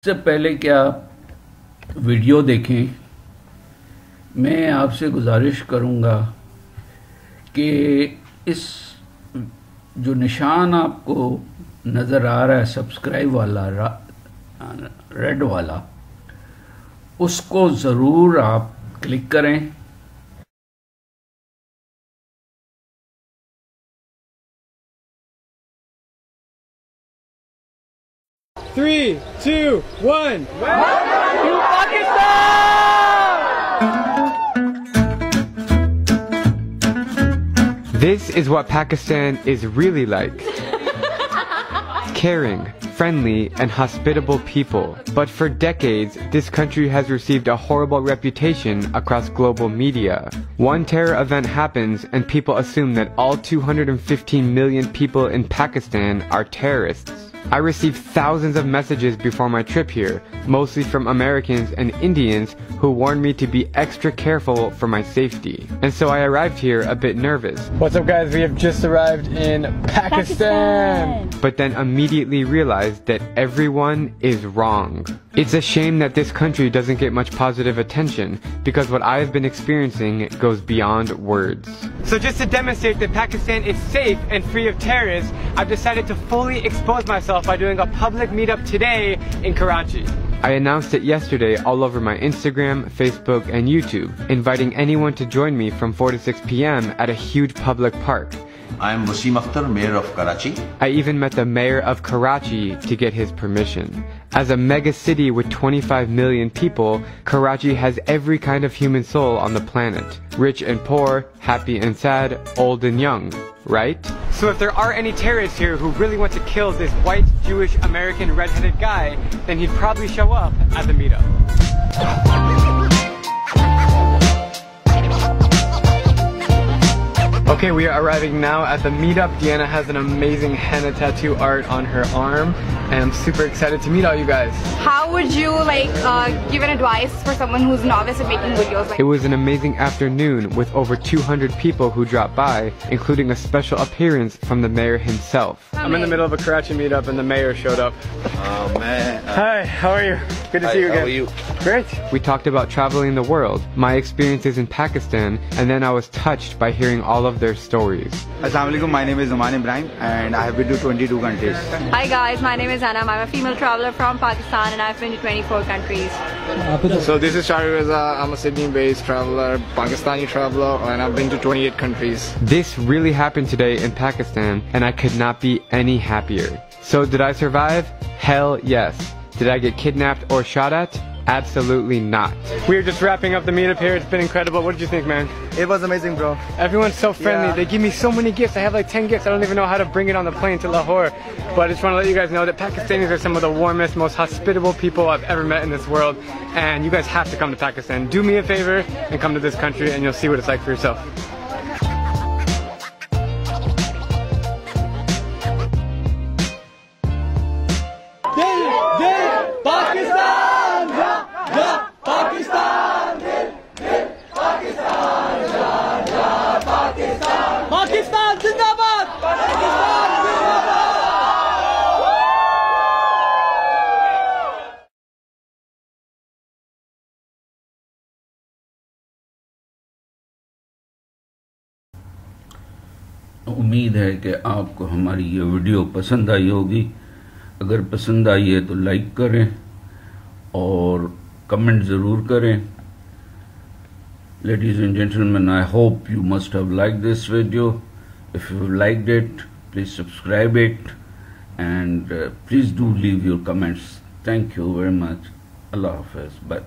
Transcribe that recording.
इससे पहले कि आप वीडियो देखें, मैं आपसे गुजारिश करूंगा कि इस जो निशान आपको नज़र आ रहा है सब्सक्राइब वाला रेड वाला, उसको ज़रूर आप क्लिक करें। Three, two, one. Welcome to Pakistan! This is what Pakistan is really like. Caring, friendly, and hospitable people. But for decades, this country has received a horrible reputation across global media. One terror event happens and people assume that all 215 million people in Pakistan are terrorists. I received thousands of messages before my trip here, mostly from Americans and Indians who warned me to be extra careful for my safety. And so I arrived here a bit nervous. What's up, guys? We have just arrived in Pakistan! But then immediately realized that everyone is wrong. It's a shame that this country doesn't get much positive attention, because what I've been experiencing goes beyond words. So just to demonstrate that Pakistan is safe and free of terrorists, I've decided to fully expose myself by doing a public meetup today in Karachi. I announced it yesterday all over my Instagram, Facebook, and YouTube, inviting anyone to join me from 4 to 6 p.m. at a huge public park. I am Wasim Akhtar, Mayor of Karachi. I even met the Mayor of Karachi to get his permission. As a mega city with 25 million people, Karachi has every kind of human soul on the planet. Rich and poor, happy and sad, old and young, right? So if there are any terrorists here who really want to kill this white, Jewish, American, red-headed guy, then he'd probably show up at the meetup. Okay, we are arriving now at the meetup. Deanna has an amazing henna tattoo art on her arm, and I'm super excited to meet all you guys. How would you give an advice for someone who's novice at making videos? It was an amazing afternoon with over 200 people who dropped by, including a special appearance from the mayor himself. I'm in the middle of a Karachi meetup and the mayor showed up. Oh man. Hi, how are you? Good to see you again. How are you? Great. We talked about traveling the world, my experiences in Pakistan, and then I was touched by hearing all of their stories. Assalamu alaikum, my name is Oman Ibrahim and I have been to 22 countries. Hi guys, my name is Anam. I'm a female traveler from Pakistan and I've been to 24 countries. So this is Shahriza. I'm a Sydney-based traveler, Pakistani traveler, and I've been to 28 countries. This really happened today in Pakistan, and I could not be any happier. So did I survive? Hell yes. Did I get kidnapped or shot at? Absolutely not. We're just wrapping up the meetup here. It's been incredible. What did you think, man? It was amazing, bro. Everyone's so friendly. Yeah. They give me so many gifts. I have like 10 gifts. I don't even know how to bring it on the plane to Lahore. But I just want to let you guys know that Pakistanis are some of the warmest, most hospitable people I've ever met in this world. And you guys have to come to Pakistan. Do me a favor and come to this country and you'll see what it's like for yourself. Pakistan Zindabad! Pakistan Zindabad! उम्मीद है कि आपको हमारी ये video पसंद आई होगी। अगर पसंद आई है तो लाइक करें और कमेंट ज़रूर करें। Ladies and gentlemen, I hope you must have liked this video. If you liked it, please subscribe it and please do leave your comments. Thank you very much. Allah Hafiz. Bye.